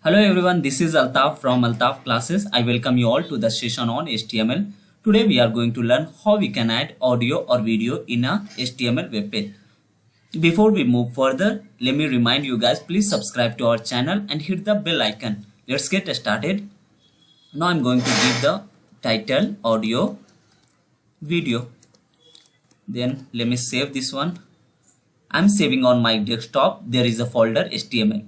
Hello everyone, this is Altaf from Altaf Classes. I welcome you all to the session on HTML. Today we are going to learn how we can add audio or video in a HTML web page. Before we move further, let me remind you guys, please subscribe to our channel and hit the bell icon. Let's get started. Now I'm going to give the title audio video. Then let me save this one. I'm saving on my desktop. There is a folder HTML.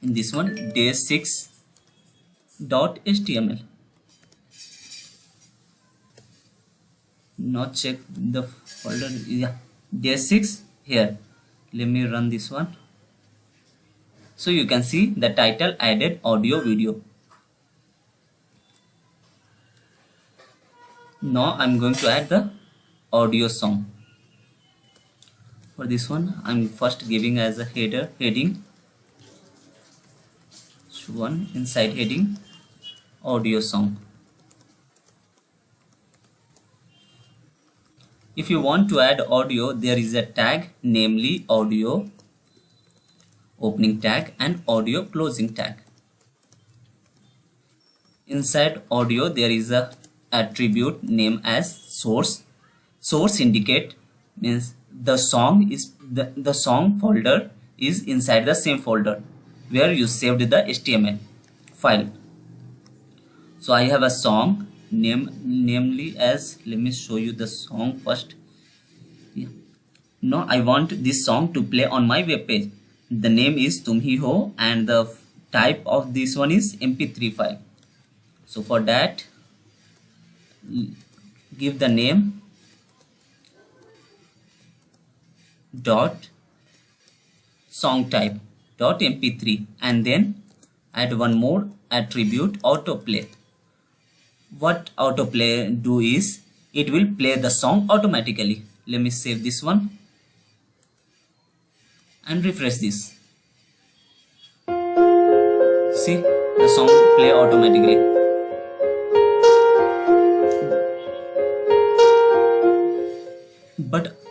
In this one, day6.html. Now check the folder. Yeah, day6 here. Let me run this one. So you can see the title added audio video. Now I'm going to add the audio song. For this one, I'm first giving as a heading. One inside heading audio song. If you want to add audio, there is a tag, namely audio opening tag and audio closing tag. Inside audio there is a attribute named as source. Source indicate means the song is the song folder is inside the same folder where you saved the HTML file. So I have a song namely as, let me show you the song first. Yeah. Now I want this song to play on my web page. The name is Tum Hi Ho and the type of this one is MP3 file. So for that, give the name dot song type dot mp3 and then add one more attribute, autoplay. What autoplay do is it will play the song automatically. Let me save this one and refresh this. See, the song play automatically.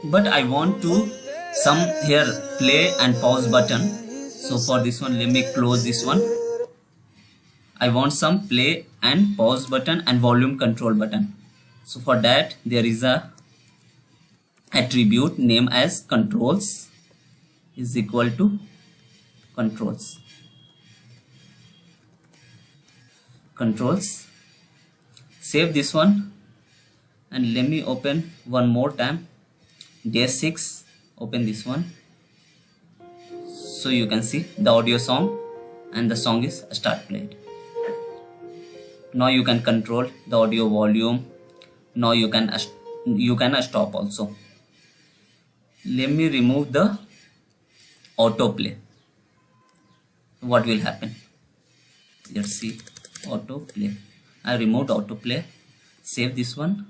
But I want to some here play and pause button. So for this one, let me close this one. I want some play and pause button and volume control button. So for that, there is a attribute name as controls is equal to controls. Save this one and let me open one more time. Day6, open this one. So you can see the audio song and the song is start played. Now you can control the audio volume. Now you can stop also. Let me remove the autoplay. What will happen? Let's see autoplay. I removed autoplay. Save this one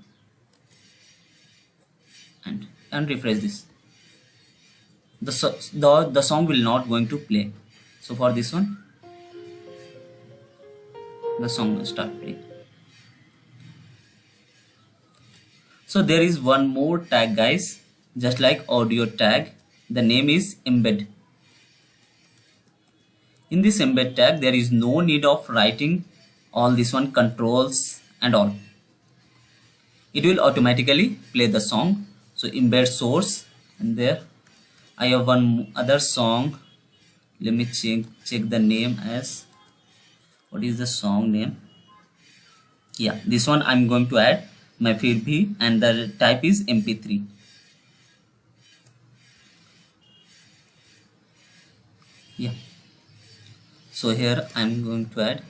and refresh this. The song will not going to play. So for this one, the song will start playing. So there is one more tag, guys, just like audio tag. The name is embed. In this embed tag, there is no need of writing all this one controls and all. It will automatically play the song. So embed source, and there I have one other song. Let me check the name as, what is the song name? Yeah, this one I'm going to add my field B and the type is mp3. Yeah, so here I'm going to add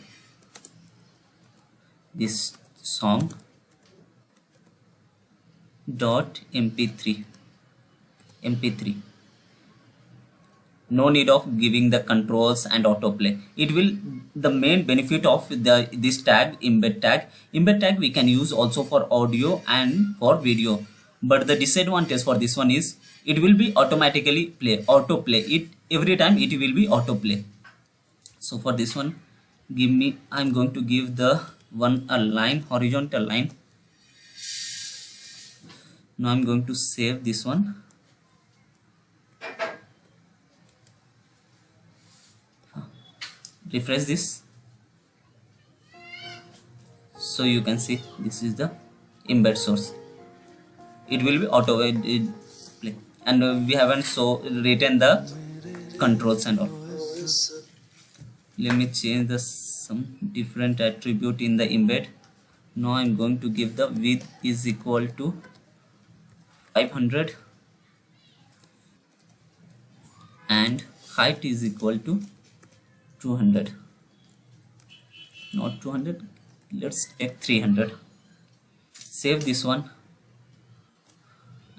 this song dot mp3. No need of giving the controls and autoplay. It will, the main benefit of this tag, embed tag we can use also for audio and for video. But the disadvantage for this one is it will be automatically autoplay. It every time it will be autoplay. So for this one, I'm going to give the one a line, horizontal line. Now I'm going to save this one. refresh this. So you can see this is the embed source. It will be auto play, and we haven't written the controls and all. Let me change the some different attribute in the embed. Now I'm going to give the width is equal to 500 and height is equal to 200. Not 200, let's take 300. Save this one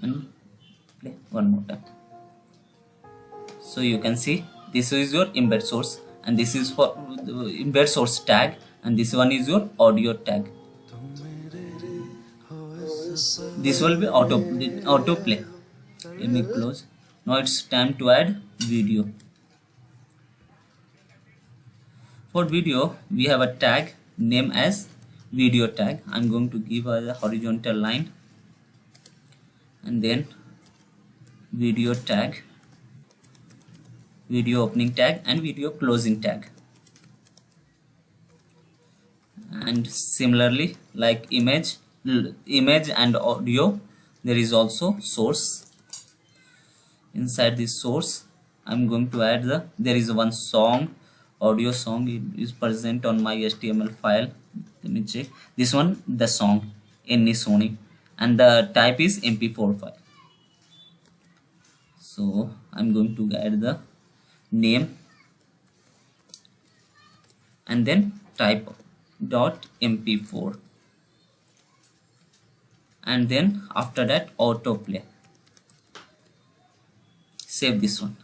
and play one more time. So you can see this is your embed source, and this is for the embed source tag, and this one is your audio tag. This will be auto play. Let me close. Now it's time to add video. For video, we have a tag name as video tag. I'm going to give a horizontal line, and then video tag, video opening tag, and video closing tag. And similarly, like image and audio, there is also source. Inside this source, I'm going to add there is one song, audio song. It is present on my HTML file. Let me check this one, the song Any Sony, and the type is MP4 file. So I'm going to add the name and then type .mp4, and then after that autoplay. Save this one.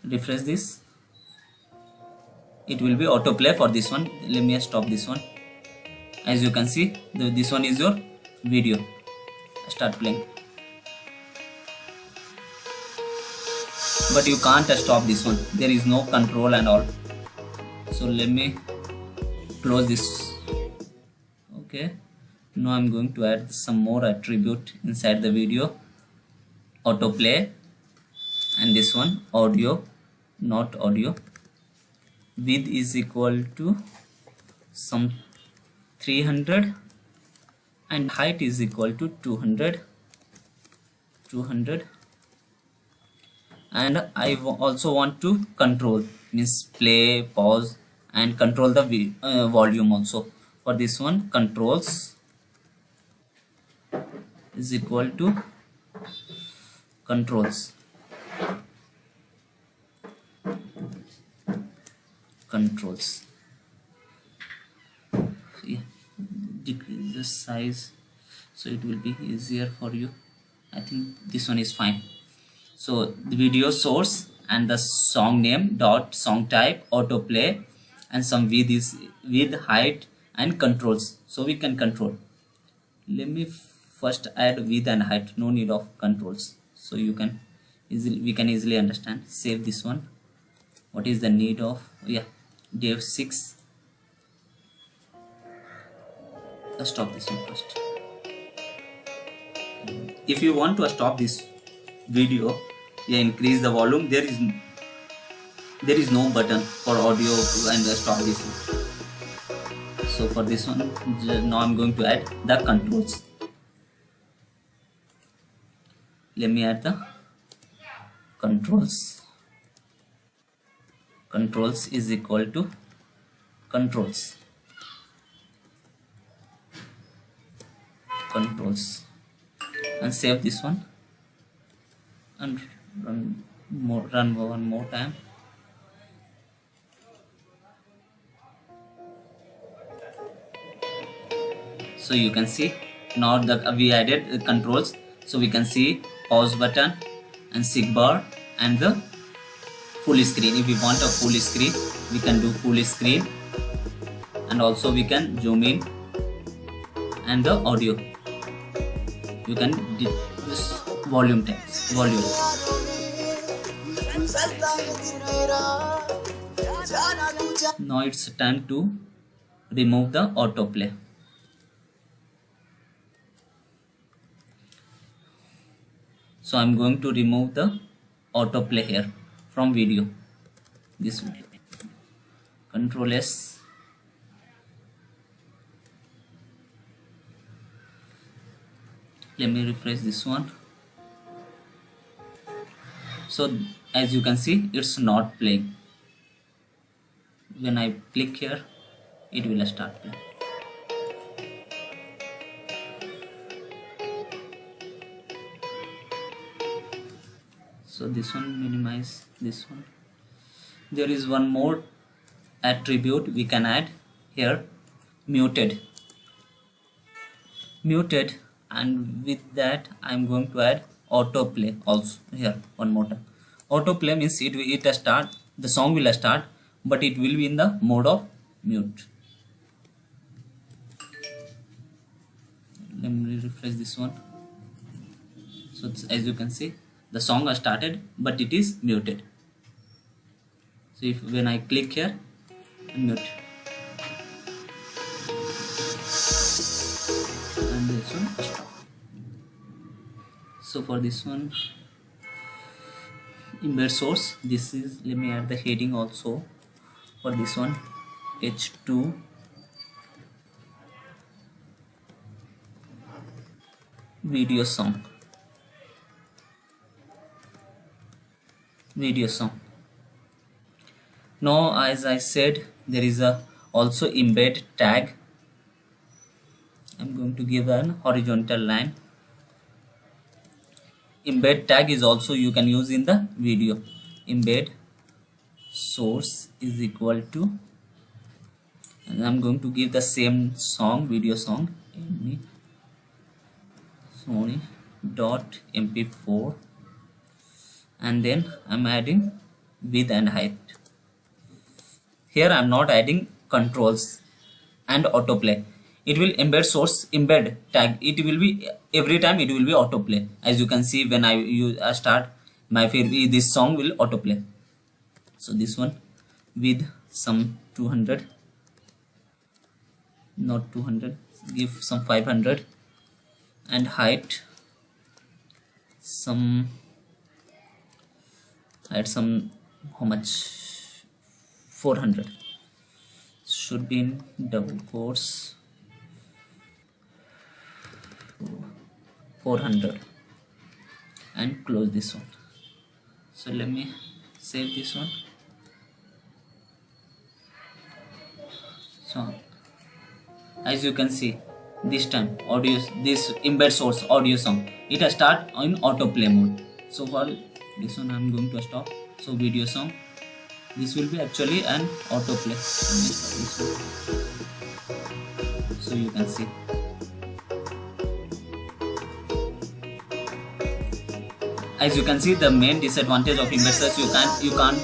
Refresh this. It will be autoplay for this one. Let me stop this one. As you can see, this one is your video. Start playing. But you can't stop this one. There is no control and all. So let me close this. Okay. Now I'm going to add some more attribute inside the video. Autoplay, and this one audio, not audio. Width is equal to some 300 and height is equal to 200. And I also want to control, means play, pause, and control the volume also. For this one, controls is equal to controls. Yeah, decrease the size so it will be easier for you. I think this one is fine. So the video source and the song name dot song type autoplay, and some width is width, height, and controls. So we can control. Let me first add width and height. No need of controls. So we can easily understand. Save this one. What is the need of? Yeah, div 6. Let's stop this one first. If you want to stop this video, yeah, increase the volume. There is no button for audio and stop this one. So for this one, now I'm going to add the controls. Let me add the controls. Controls is equal to controls. And save this one and run one more time. So you can see now that we added controls. So we can see pause button and sig bar and the full screen. If we want a full screen, we can do full screen, and also we can zoom in, and the audio you can do this volume text volume. Now it's time to remove the autoplay. So I'm going to remove the autoplay here from video. This video. Control S. Let me refresh this one. So as you can see, it's not playing. When I click here, it will start playing. So this one, minimize this one. There is one more attribute we can add here, muted. Muted, and with that I'm going to add autoplay also here one more time. Autoplay means the song will start, but it will be in the mode of mute. Let me refresh this one. So as you can see, the song has started, but it is muted. So when I click here and mute, and this one stop. So for this one, embed source, this is, let me add the heading also for this one, H2 video song. Now as I said, there is also embed tag. I'm going to give an horizontal line. Embed tag is also you can use in the video. Embed source is equal to, and I'm going to give the same song, video song, Sony.mp4, and then I'm adding width and height. Here I'm not adding controls and autoplay. It will embed source, embed tag. It will be every time it will be autoplay. As you can see, when I start my favorite, this song will autoplay. So this one with some 200, not 200, give some 500, and height some, how much, 400, should be in double quotes, 400, and close this one. So let me save this one. So as you can see, this time audio, this embed source audio song, it has start in autoplay mode. So for this one I'm going to stop. So video song, this will be actually an autoplay. So you can see. As you can see, the main disadvantage of embed source, you can't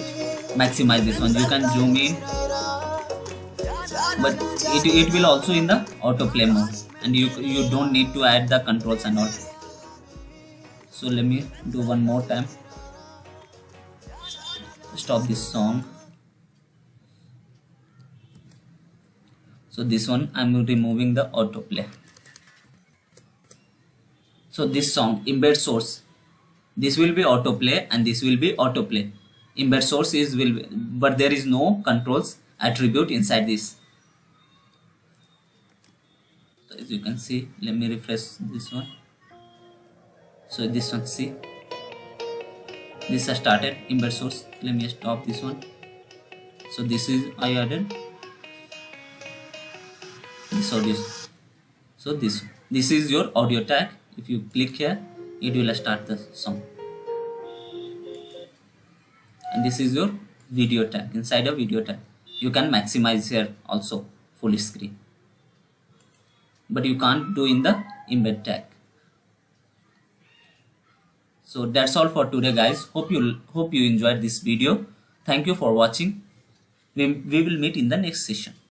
maximize this one. You can zoom in, but it will also in the autoplay mode, and you don't need to add the controls and all. So let me do one more time. Stop this song. So this one I'm removing the autoplay. So this song, embed source, this will be autoplay and this will be autoplay. Embed source but there is no controls attribute inside this. So as you can see, let me refresh this one. So this one, see, this has started embed source. Let me stop this one. So this is, I added this audio. So this is your audio tag. If you click here, it will start the song. And this is your video tag. Inside a video tag, you can maximize here also full screen, but you can't do in the embed tag. So that's all for today, guys. Hope you enjoyed this video. Thank you for watching. We will meet in the next session.